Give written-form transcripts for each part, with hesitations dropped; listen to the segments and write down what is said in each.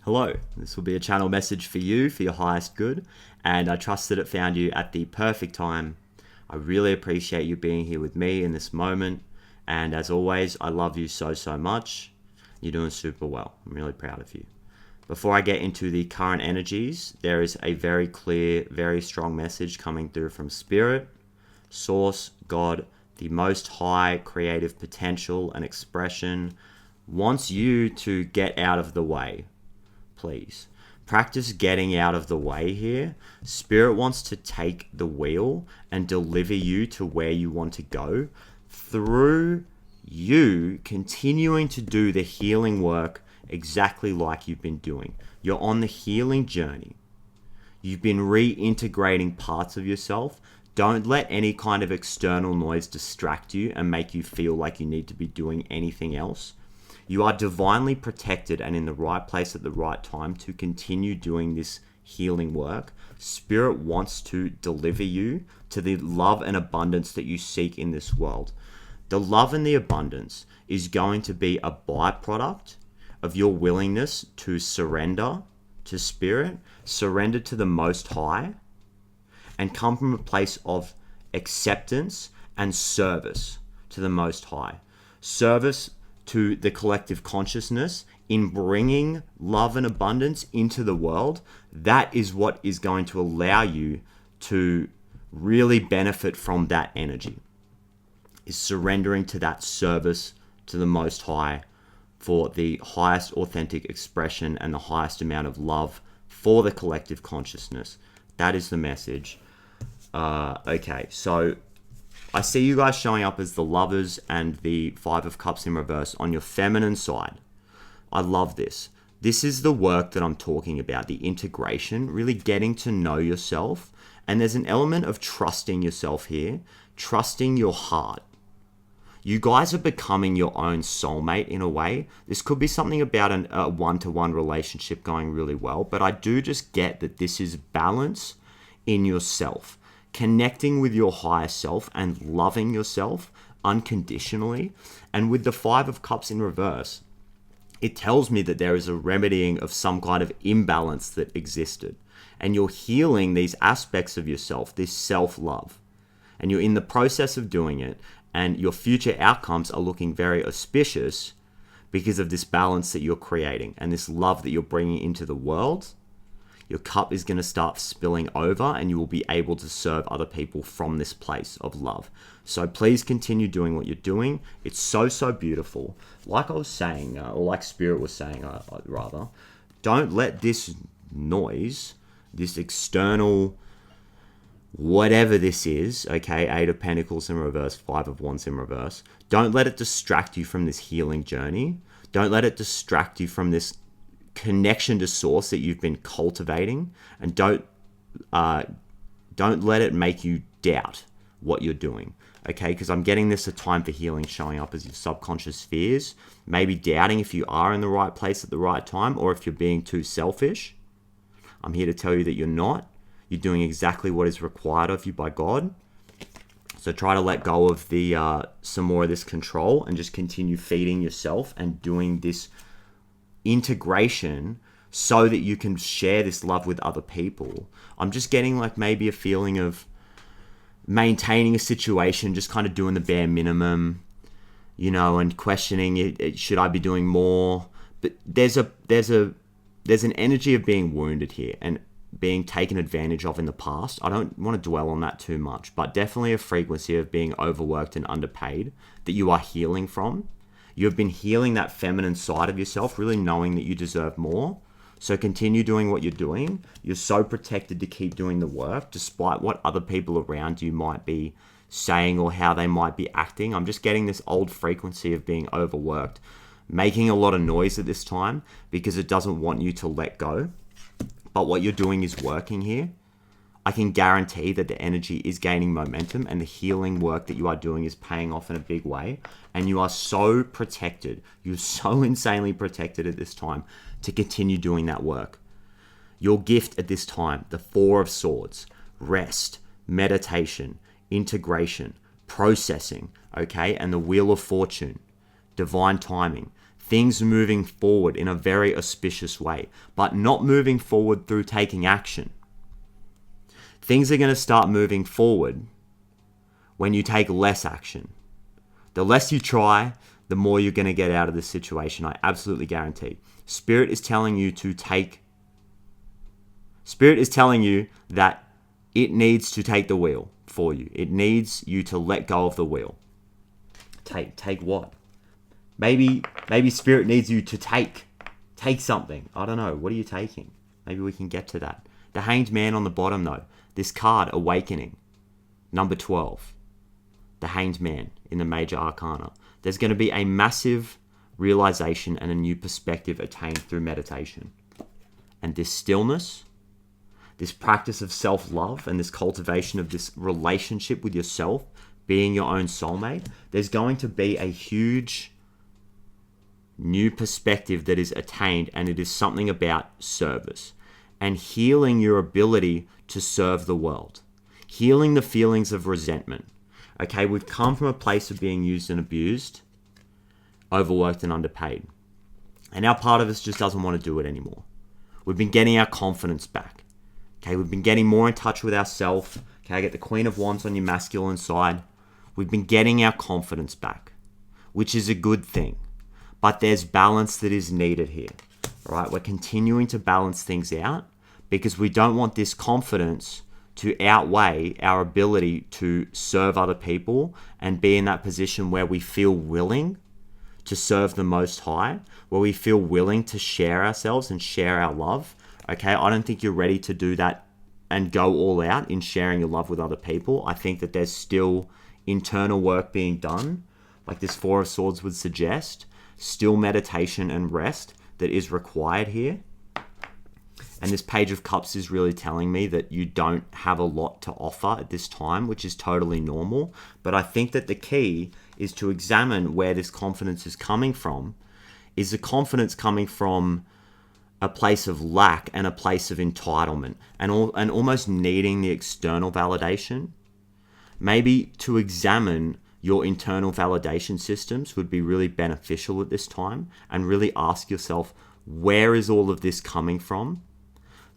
Hello, this will be a channel message for you, for your highest good, and I trust that it found you at the perfect time. I really appreciate you being here with me in this moment, and as always, I love you so much. You're doing super well. I'm really proud of you. Before I get into the current energies, there is a very clear, very strong message coming through from Spirit, Source, God, the most high creative potential and expression wants you to get out of the way. Please practice getting out of the way here. Spirit wants to take the wheel and deliver you to where you want to go through you continuing to do the healing work exactly like you've been doing. You're on the healing journey. You've been reintegrating parts of yourself. Don't let any kind of external noise distract you and make you feel like you need to be doing anything else. You are divinely protected and in the right place at the right time to continue doing this healing work. Spirit wants to deliver you to the love and abundance that you seek in this world. The love and the abundance is going to be a byproduct of your willingness to surrender to Spirit, surrender to the Most High, and come from a place of acceptance and service to the Most High. Service to the collective consciousness in bringing love and abundance into the world. That is what is going to allow you to really benefit from that energy, is surrendering to that service to the Most High for the highest authentic expression and the highest amount of love for the collective consciousness. That is the message. Okay, so I see you guys showing up as the Lovers and the Five of Cups in reverse on your feminine side. I love this. This is the work that I'm talking about, the integration, really getting to know yourself. And there's an element of trusting yourself here, trusting your heart. You guys are becoming your own soulmate in a way. This could be something about a one-to-one relationship going really well, but I do just get that this is balance in yourself. Connecting with your higher self and loving yourself unconditionally. And with the Five of Cups in reverse, it tells me that there is a remedying of some kind of imbalance that existed. And you're healing these aspects of yourself, this self-love. And you're in the process of doing it, and your future outcomes are looking very auspicious because of this balance that you're creating and this love that you're bringing into the world. Your cup is going to start spilling over and you will be able to serve other people from this place of love. So please continue doing what you're doing. It's so beautiful. Like I was saying, or like Spirit was saying, rather, don't let this noise, this external, whatever this is, okay, Eight of Pentacles in reverse, Five of Wands in reverse, don't let it distract you from this healing journey. Don't let it distract you from this connection to source that you've been cultivating, and don't let it make you doubt what you're doing, okay? Because I'm getting this a time for healing showing up as your subconscious fears, maybe doubting if you are in the right place at the right time or if you're being too selfish. I'm here to tell you that you're not. You're doing exactly what is required of you by God. So try to let go of the some more of this control and just continue feeding yourself and doing this integration so that you can share this love with other people. I'm just getting like maybe a feeling of maintaining a situation, just kind of doing the bare minimum, you know, and questioning it, should I be doing more? But there's an energy of being wounded here and being taken advantage of in the past. I don't want to dwell on that too much, but definitely a frequency of being overworked and underpaid that you are healing from. You've been healing that feminine side of yourself, really knowing that you deserve more. So continue doing what you're doing. You're so protected to keep doing the work, despite what other people around you might be saying or how they might be acting. I'm just getting this old frequency of being overworked, making a lot of noise at this time because it doesn't want you to let go. But what you're doing is working here. I can guarantee that the energy is gaining momentum and the healing work that you are doing is paying off in a big way. And you are so protected. You're so insanely protected at this time to continue doing that work. Your gift at this time, the Four of Swords, rest, meditation, integration, processing, okay? And the Wheel of Fortune, divine timing. things moving forward in a very auspicious way, but not moving forward through taking action. Things are going to start moving forward when you take less action. The less you try, the more you're going to get out of this situation. I absolutely guarantee. Spirit is telling you that it needs to take the wheel for you. It needs you to let go of the wheel. Take what? Maybe Spirit needs you to take something. I don't know. What are you taking? Maybe we can get to that. The Hanged Man on the bottom, though. This card, Awakening, number 12. The Hanged Man in the Major Arcana. There's going to be a massive realization and a new perspective attained through meditation. And this stillness, this practice of self-love and this cultivation of this relationship with yourself, being your own soulmate, there's going to be a huge new perspective that is attained, and it is something about service and healing your ability to serve the world, healing the feelings of resentment. Okay, we've come from a place of being used and abused, overworked and underpaid. And now part of us just doesn't want to do it anymore. We've been getting our confidence back. Okay, we've been getting more in touch with ourselves. Okay, I get the Queen of Wands on your masculine side. We've been getting our confidence back, which is a good thing. But there's balance that is needed here. All right, we're continuing to balance things out because we don't want this confidence to outweigh our ability to serve other people and be in that position where we feel willing to serve the Most High, where we feel willing to share ourselves and share our love. Okay, I don't think you're ready to do that and go all out in sharing your love with other people. I think that there's still internal work being done, like this Four of Swords would suggest, still meditation and rest that is required here. And this Page of Cups is really telling me that you don't have a lot to offer at this time, which is totally normal. But I think that the key is to examine where this confidence is coming from. Is the confidence coming from a place of lack and a place of entitlement and almost needing the external validation? Maybe to examine your internal validation systems would be really beneficial at this time, and really ask yourself, where is all of this coming from?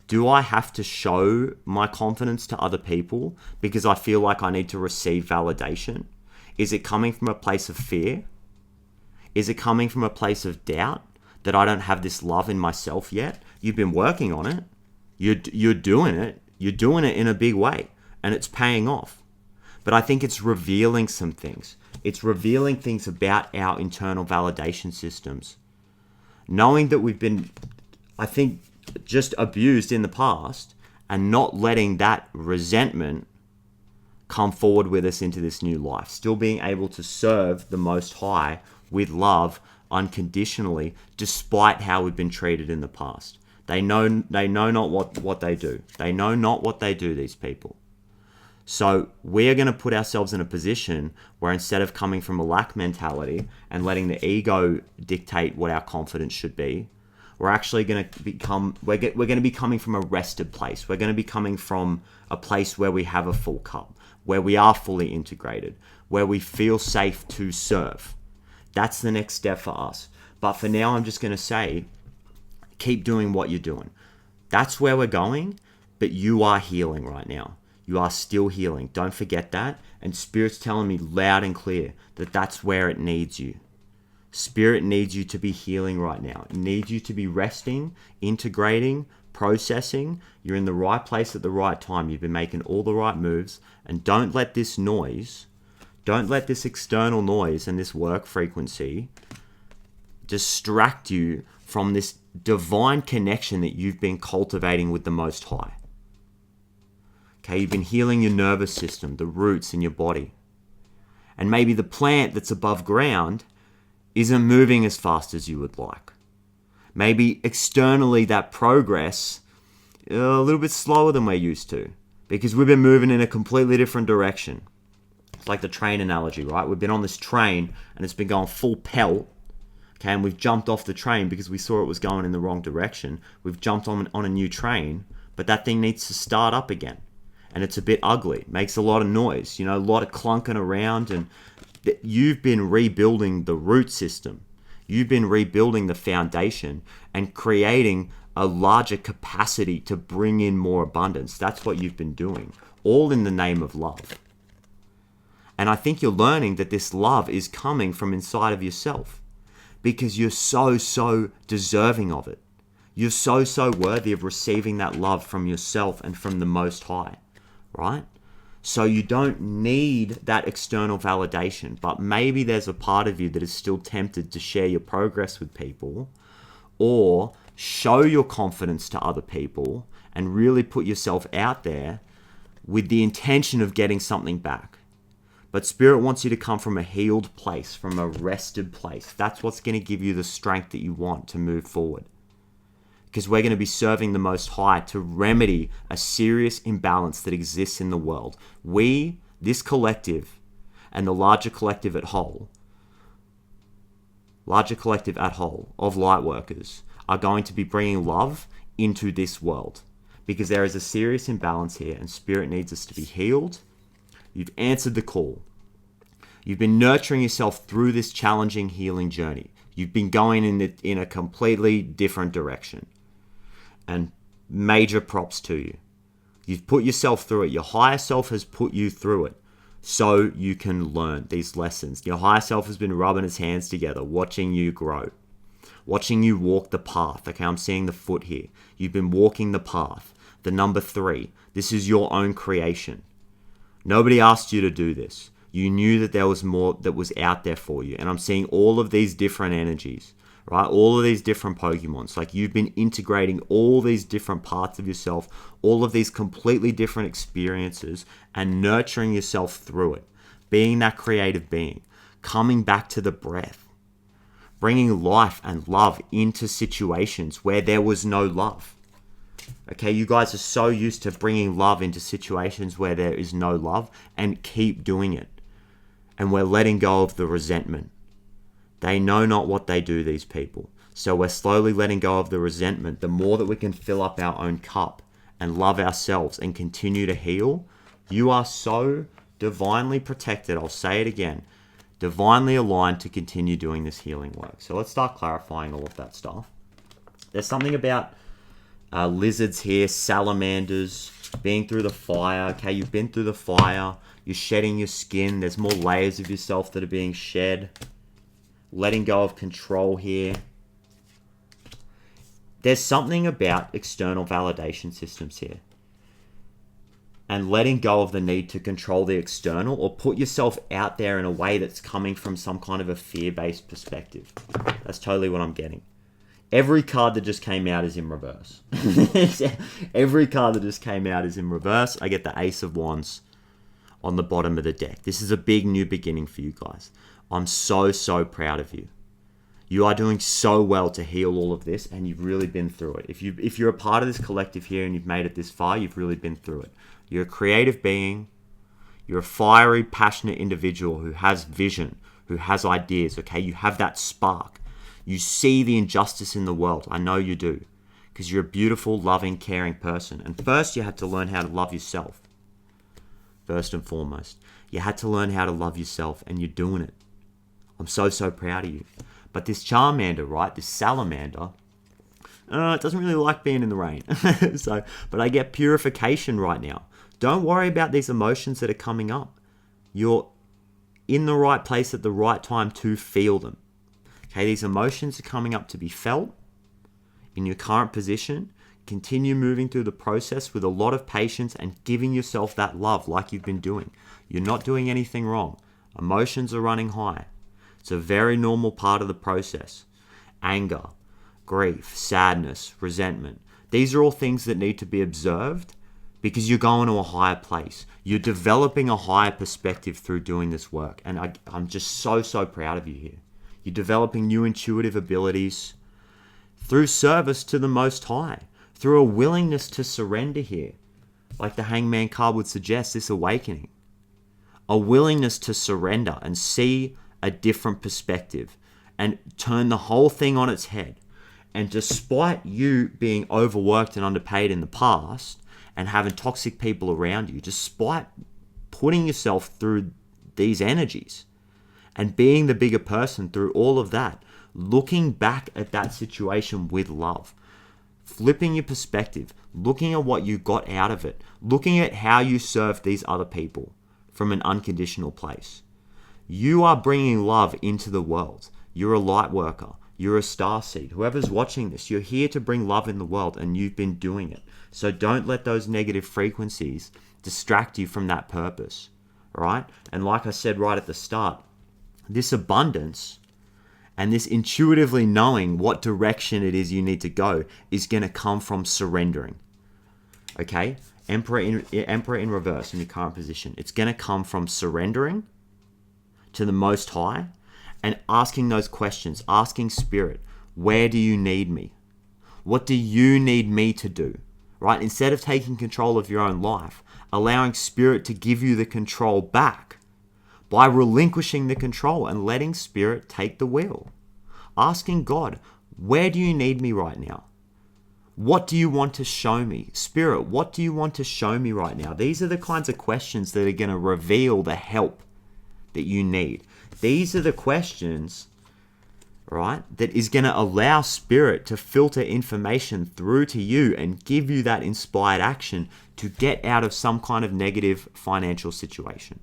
Do I have to show my confidence to other people because I feel like I need to receive validation? Is it coming from a place of fear? Is it coming from a place of doubt that I don't have this love in myself yet? You've been working on it. You're doing it. You're doing it in a big way, and it's paying off. But I think it's revealing some things. It's revealing things about our internal validation systems. Knowing that we've been, I think, just abused in the past, and not letting that resentment come forward with us into this new life. Still being able to serve the Most High with love unconditionally, despite how we've been treated in the past. They know not what they do. They know not what they do, these people. So we're going to put ourselves in a position where, instead of coming from a lack mentality and letting the ego dictate what our confidence should be, we're actually going to become, we're going to be coming from a rested place. We're going to be coming from a place where we have a full cup, where we are fully integrated, where we feel safe to serve. That's the next step for us. But for now, I'm just going to say, keep doing what you're doing. That's where we're going, but you are healing right now. You are still healing. Don't forget that. And Spirit's telling me loud and clear that that's where it needs you. Spirit needs you to be healing right now. It needs you to be resting, integrating, processing. You're in the right place at the right time. You've been making all the right moves. And don't let this noise, don't let this external noise and this work frequency distract you from this divine connection that you've been cultivating with the Most High. Okay, you've been healing your nervous system, the roots in your body. And maybe the plant that's above ground isn't moving as fast as you would like. Maybe externally that progress is a little bit slower than we're used to, because we've been moving in a completely different direction. It's like the train analogy, right? We've been on this train and it's been going full pelt. Okay, and we've jumped off the train because we saw it was going in the wrong direction. We've jumped on a new train, but that thing needs to start up again. And it's a bit ugly. It makes a lot of noise, a lot of clunking around. And you've been rebuilding the root system. You've been rebuilding the foundation and creating a larger capacity to bring in more abundance. That's what you've been doing, all in the name of love. And I think you're learning that this love is coming from inside of yourself because you're so deserving of it. You're so worthy of receiving that love from yourself and from the Most High, right? So you don't need that external validation, but maybe there's a part of you that is still tempted to share your progress with people or show your confidence to other people and really put yourself out there with the intention of getting something back. But Spirit wants you to come from a healed place, from a rested place. That's what's going to give you the strength that you want to move forward. Because we're going to be serving the Most High to remedy a serious imbalance that exists in the world. We, this collective, and the larger collective at whole of light workers are going to be bringing love into this world. Because there is a serious imbalance here and Spirit needs us to be healed. You've answered the call. You've been nurturing yourself through this challenging healing journey. You've been going in a completely different direction. And major props to you. You've put yourself through it. Your higher self has put you through it so you can learn these lessons. Your higher self has been rubbing its hands together, watching you grow, watching you walk the path. Okay, I'm seeing the foot here. You've been walking the path. The number 3, this is your own creation. Nobody asked you to do this. You knew that there was more that was out there for you. And I'm seeing all of these different energies, right? All of these different Pokemons. Like you've been integrating all these different parts of yourself, all of these completely different experiences and nurturing yourself through it. Being that creative being. Coming back to the breath. Bringing life and love into situations where there was no love. Okay, you guys are so used to bringing love into situations where there is no love and keep doing it. And we're letting go of the resentment. They know not what they do, these people. So we're slowly letting go of the resentment. The more that we can fill up our own cup and love ourselves and continue to heal, you are so divinely protected. I'll say it again. Divinely aligned to continue doing this healing work. So let's start clarifying all of that stuff. There's something about lizards here, salamanders, being through the fire. Okay, you've been through the fire. You're shedding your skin. There's more layers of yourself that are being shed. Letting go of control here. There's something about external validation systems here. And letting go of the need to control the external or put yourself out there in a way that's coming from some kind of a fear-based perspective. That's totally what I'm getting. Every card that just came out is in reverse. Every card that just came out is in reverse. I get the Ace of Wands on the bottom of the deck. This is a big new beginning for you guys. I'm so proud of you. You are doing so well to heal all of this, and you've really been through it. If you're a part of this collective here and you've made it this far, you've really been through it. You're a creative being. You're a fiery, passionate individual who has vision, who has ideas, okay? You have that spark. You see the injustice in the world. I know you do. Because you're a beautiful, loving, caring person. And first, you had to learn how to love yourself. First and foremost. You had to learn how to love yourself, and you're doing it. I'm so proud of you. But this Charmander, right? This salamander, it doesn't really like being in the rain. But I get purification right now. Don't worry about these emotions that are coming up. You're in the right place at the right time to feel them. Okay, these emotions are coming up to be felt in your current position. Continue moving through the process with a lot of patience and giving yourself that love like you've been doing. You're not doing anything wrong. Emotions are running high. It's a very normal part of the process. Anger, grief, sadness, resentment. These are all things that need to be observed because you're going to a higher place. You're developing a higher perspective through doing this work. And I'm just so proud of you here. You're developing new intuitive abilities through service to the Most High, through a willingness to surrender here. Like the Hangman card would suggest, this awakening. A willingness to surrender and see a different perspective and turn the whole thing on its head. And despite you being overworked and underpaid in the past and having toxic people around you, despite putting yourself through these energies and being the bigger person through all of that, looking back at that situation with love, flipping your perspective, looking at what you got out of it, looking at how you served these other people from an unconditional place. You are bringing love into the world. You're a light worker. You're a starseed. Whoever's watching this, you're here to bring love in the world, and you've been doing it. So don't let those negative frequencies distract you from that purpose, right? And like I said right at the start, this abundance and this intuitively knowing what direction it is you need to go is going to come from surrendering. Okay? Emperor in reverse in your current position. It's going to come from surrendering to the Most High and asking those questions, asking Spirit, where do you need me? What do you need me to do? Right? Instead of taking control of your own life, allowing Spirit to give you the control back by relinquishing the control and letting Spirit take the wheel. Asking God, where do you need me right now? What do you want to show me? Spirit, what do you want to show me right now? These are the kinds of questions that are going to reveal the help that you need. These are the questions, right, that is going to allow Spirit to filter information through to you and give you that inspired action to get out of some kind of negative financial situation.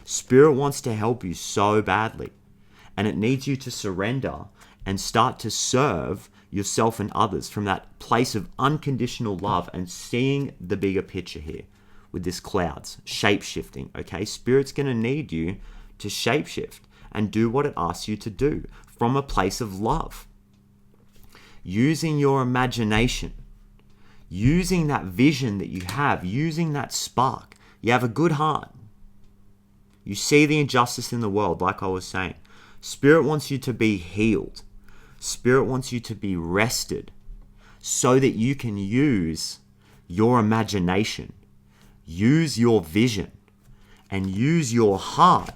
Spirit wants to help you so badly, and it needs you to surrender and start to serve yourself and others from that place of unconditional love and seeing the bigger picture here with this clouds, shape-shifting, okay? Spirit's going to need you to shapeshift and do what it asks you to do from a place of love. Using your imagination, using that vision that you have, using that spark. You have a good heart. You see the injustice in the world, like I was saying. Spirit wants you to be healed. Spirit wants you to be rested so that you can use your imagination, use your vision, and use your heart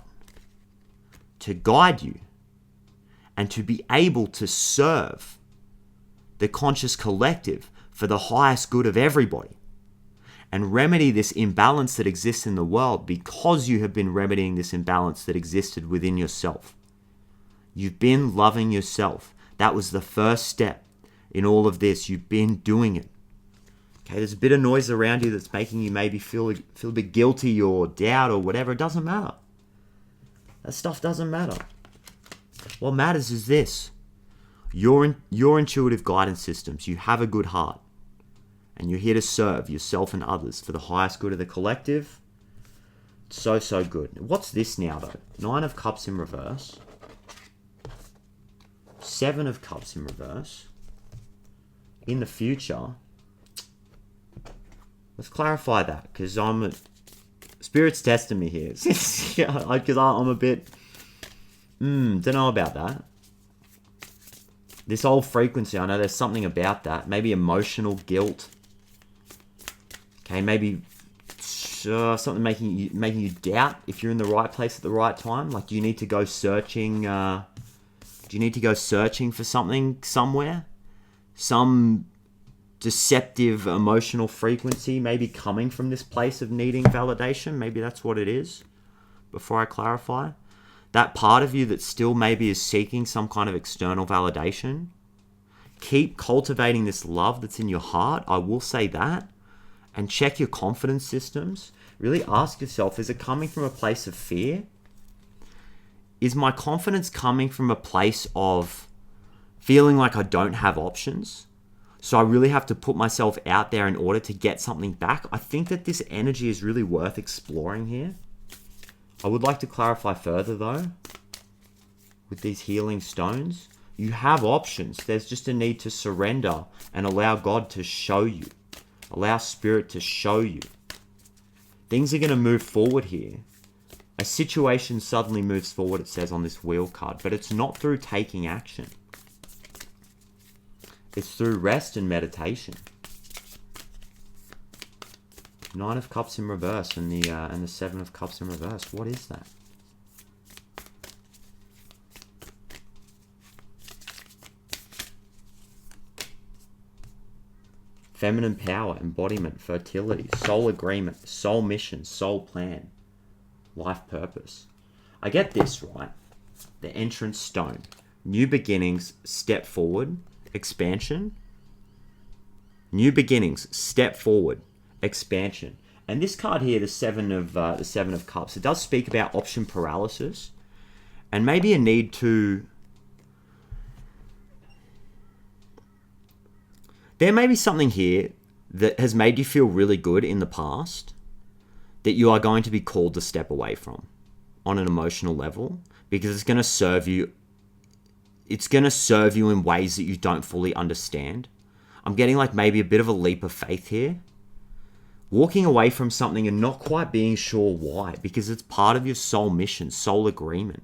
to guide you and to be able to serve the conscious collective for the highest good of everybody and remedy this imbalance that exists in the world because you have been remedying this imbalance that existed within yourself. You've been loving yourself. That was the first step in all of this. You've been doing it. Okay, there's a bit of noise around you that's making you maybe feel a bit guilty or doubt or whatever. It doesn't matter. That stuff doesn't matter. What matters is this. Your intuitive guidance systems. You have a good heart. And you're here to serve yourself and others for the highest good of the collective. So, so good. What's this now, though? 9 of Cups in reverse. 7 of Cups in reverse. In the future, let's clarify that, because Spirit's testing me here. Because I'm a bit, don't know about that. This old frequency, I know there's something about that. Maybe emotional guilt. Okay, maybe something making you doubt if you're in the right place at the right time. Like, do you need to go searching? Do you need to go searching for something somewhere? Some deceptive emotional frequency maybe coming from this place of needing validation. Maybe that's what it is. Before I clarify, that part of you that still maybe is seeking some kind of external validation, keep cultivating this love that's in your heart. I will say that. And check your confidence systems. Really ask yourself, is it coming from a place of fear? Is my confidence coming from a place of feeling like I don't have options? So I really have to put myself out there in order to get something back? I think that this energy is really worth exploring here. I would like to clarify further though, with these healing stones. You have options. There's just a need to surrender and allow God to show you. Allow Spirit to show you. Things are going to move forward here. A situation suddenly moves forward, it says on this wheel card, but it's not through taking action. It's through rest and meditation. 9 of Cups in reverse and the 7 of Cups in reverse. What is that? Feminine power, embodiment, fertility, soul agreement, soul mission, soul plan, life purpose. I get this right. The entrance stone. New beginnings, step forward, expansion. New beginnings, step forward, expansion. And this card here, the Seven of Cups, it does speak about option paralysis and maybe a need to... There may be something here that has made you feel really good in the past that you are going to be called to step away from on an emotional level, because it's going to serve you. It's going to serve you in ways that you don't fully understand. I'm getting like maybe a bit of a leap of faith here. Walking away from something and not quite being sure why, because it's part of your soul mission, soul agreement.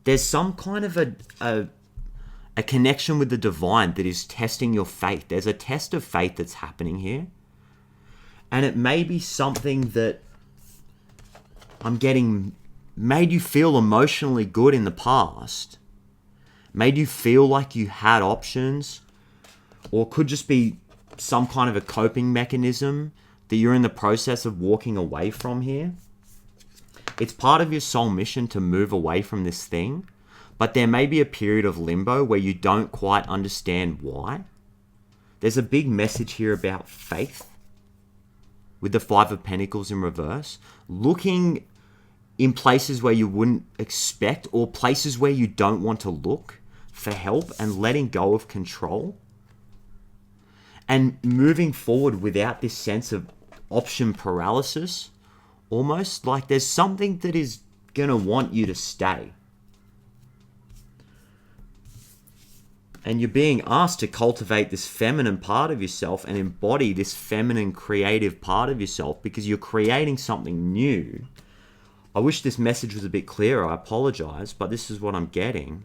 There's some kind of a connection with the divine that is testing your faith. There's a test of faith that's happening here. And it may be something that I'm getting made you feel emotionally good in the past. Made you feel like you had options. Or could just be some kind of a coping mechanism that you're in the process of walking away from here. It's part of your soul mission to move away from this thing. But there may be a period of limbo where you don't quite understand why. There's a big message here about faith. With the Five of Pentacles in reverse. Looking in places where you wouldn't expect, or places where you don't want to look for help, and letting go of control. And moving forward without this sense of option paralysis. Almost like there's something that is going to want you to stay. And you're being asked to cultivate this feminine part of yourself and embody this feminine creative part of yourself, because you're creating something new. I wish this message was a bit clearer. I apologize, but this is what I'm getting.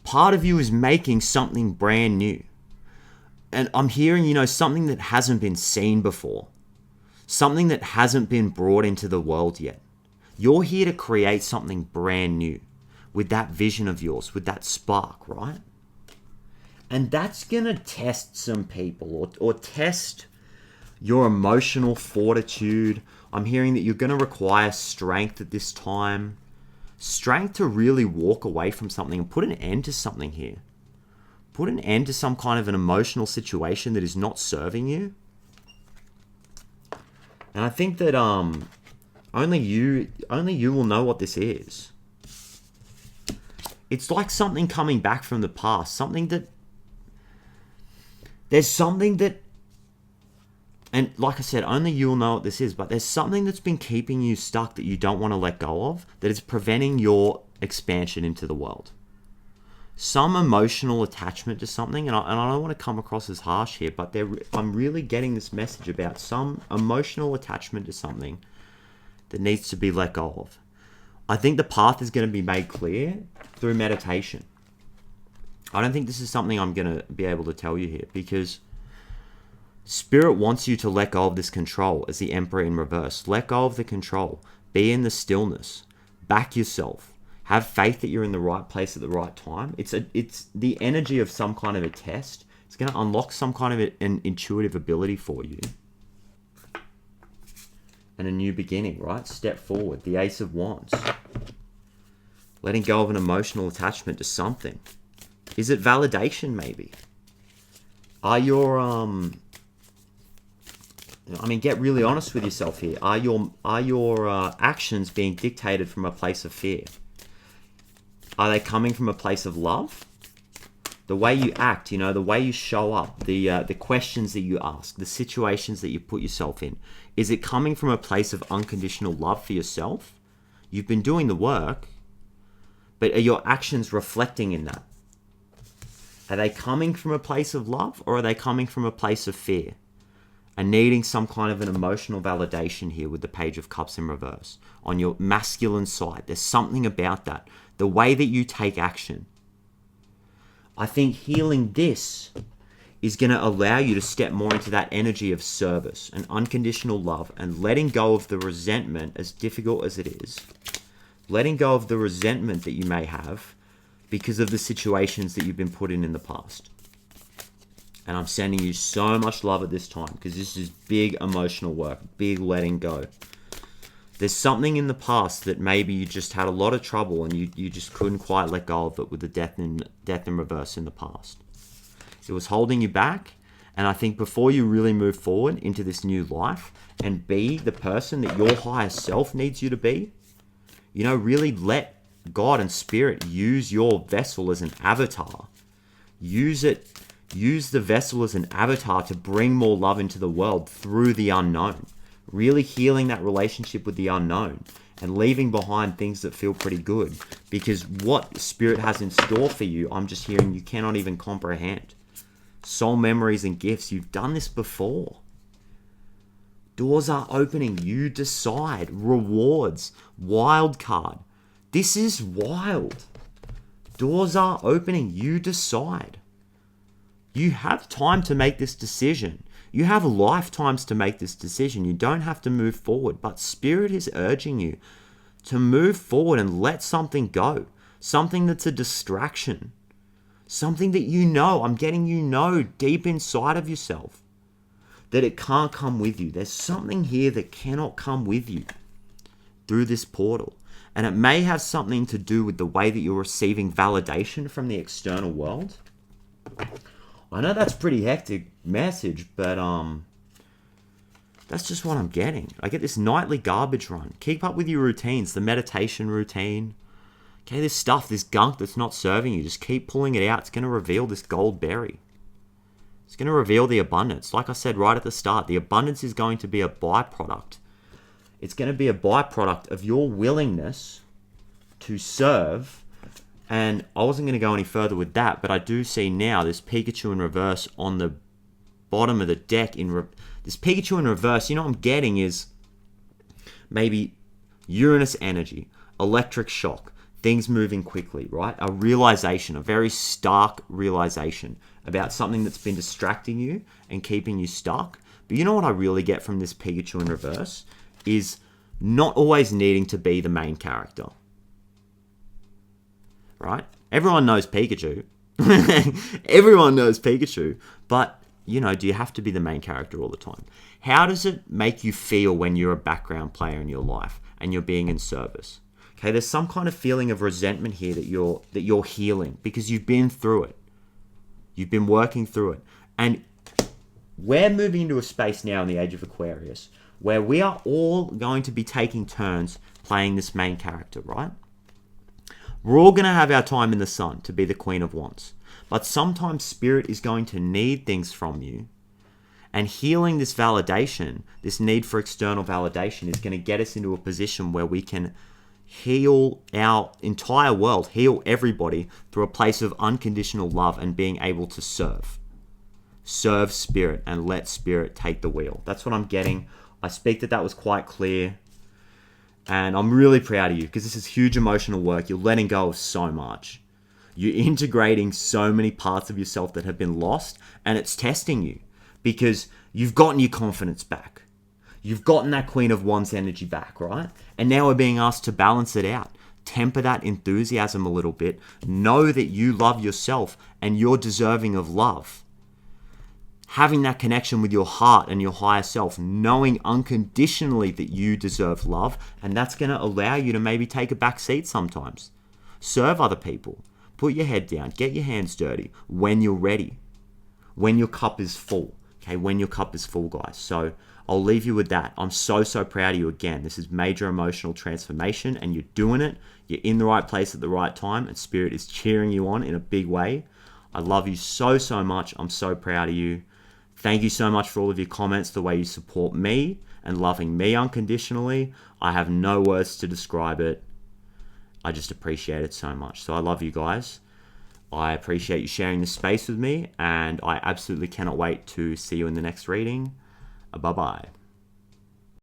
Part of you is making something brand new. And I'm hearing, something that hasn't been seen before. Something that hasn't been brought into the world yet. You're here to create something brand new. With that vision of yours, with that spark, right? And that's going to test some people, or test your emotional fortitude. I'm hearing that you're going to require strength at this time. Strength to really walk away from something and put an end to something here. Put an end to some kind of an emotional situation that is not serving you. And I think that only you will know what this is. It's like something coming back from the past. There's something that... And like I said, only you will know what this is. But there's something that's been keeping you stuck that you don't want to let go of. That is preventing your expansion into the world. Some emotional attachment to something. And I don't want to come across as harsh here. But I'm really getting this message about some emotional attachment to something that needs to be let go of. I think the path is going to be made clear through meditation. I don't think this is something I'm going to be able to tell you here, because Spirit wants you to let go of this control as the Emperor in reverse. Let go of the control. Be in the stillness. Back yourself. Have faith that you're in the right place at the right time. It's the energy of some kind of a test. It's going to unlock some kind of an intuitive ability for you. And a new beginning, right? Step forward. The Ace of Wands. Letting go of an emotional attachment to something. Is it validation, maybe? Are your... get really honest with yourself here. Are your actions being dictated from a place of fear? Are they coming from a place of love? The way you act, the way you show up, the questions that you ask, the situations that you put yourself in. Is it coming from a place of unconditional love for yourself? You've been doing the work, but are your actions reflecting in that? Are they coming from a place of love, or are they coming from a place of fear? And needing some kind of an emotional validation here with the Page of Cups in reverse. On your masculine side, there's something about that. The way that you take action. I think healing this is going to allow you to step more into that energy of service and unconditional love, and letting go of the resentment, as difficult as it is. Letting go of the resentment that you may have because of the situations that you've been put in the past. And I'm sending you so much love at this time, because this is big emotional work, big letting go. There's something in the past that maybe you just had a lot of trouble and you just couldn't quite let go of it with the death in reverse in the past. It was holding you back. And I think before you really move forward into this new life and be the person that your higher self needs you to be, you know, really let God and Spirit use your vessel as an avatar. Use the vessel as an avatar to bring more love into the world through the unknown. Really healing that relationship with the unknown and leaving behind things that feel pretty good. Because what Spirit has in store for you, I'm just hearing you cannot even comprehend. Soul memories and gifts, you've done this before. Doors are opening, you decide. Rewards, wild card. This is wild. Doors are opening, you decide. You have time to make this decision. You have lifetimes to make this decision. You don't have to move forward, but Spirit is urging you to move forward and let something go. Something that's a distraction. Something that you know, I'm getting you know deep inside of yourself that it can't come with you. There's something here that cannot come with you through this portal. And it may have something to do with the way that you're receiving validation from the external world. I know that's a pretty hectic message, but that's just what I'm getting. I get this nightly garbage run. Keep up with your routines, the meditation routine. Okay, this stuff, this gunk that's not serving you, just keep pulling it out. It's going to reveal this gold berry. It's going to reveal the abundance. Like I said right at the start, the abundance is going to be a byproduct. It's going to be a byproduct of your willingness to serve. And I wasn't going to go any further with that, but I do see now this Pikachu in reverse on the bottom of the deck. This Pikachu in reverse, you know what I'm getting is maybe Uranus energy, electric shock, things moving quickly, right? A realization, a very stark realization about something that's been distracting you and keeping you stuck. But you know what I really get from this Pikachu in reverse is not always needing to be the main character. Right? Everyone knows Pikachu. Everyone knows Pikachu. But, you know, do you have to be the main character all the time? How does it make you feel when you're a background player in your life and you're being in service? Okay, there's some kind of feeling of resentment here that you're healing because you've been through it. You've been working through it. And we're moving into a space now in the Age of Aquarius where we are all going to be taking turns playing this main character, right? We're all going to have our time in the sun to be the Queen of Wands. But sometimes Spirit is going to need things from you. And healing this validation, this need for external validation, is going to get us into a position where we can heal our entire world, heal everybody through a place of unconditional love and being able to serve. Serve Spirit and let Spirit take the wheel. That's what I'm getting. I speak that was quite clear. And I'm really proud of you because this is huge emotional work. You're letting go of so much. You're integrating so many parts of yourself that have been lost, and it's testing you because you've gotten your confidence back. You've gotten that Queen of Wands energy back, right? And now we're being asked to balance it out. Temper that enthusiasm a little bit. Know that you love yourself and you're deserving of love. Having that connection with your heart and your higher self, knowing unconditionally that you deserve love, and that's going to allow you to maybe take a back seat sometimes. Serve other people. Put your head down. Get your hands dirty when you're ready. When your cup is full. Okay, when your cup is full, guys. So I'll leave you with that. I'm so proud of you again. This is major emotional transformation and you're doing it. You're in the right place at the right time and Spirit is cheering you on in a big way. I love you so much. I'm so proud of you. Thank you so much for all of your comments, the way you support me and loving me unconditionally. I have no words to describe it. I just appreciate it so much. So I love you guys. I appreciate you sharing this space with me and I absolutely cannot wait to see you in the next reading. Bye-bye.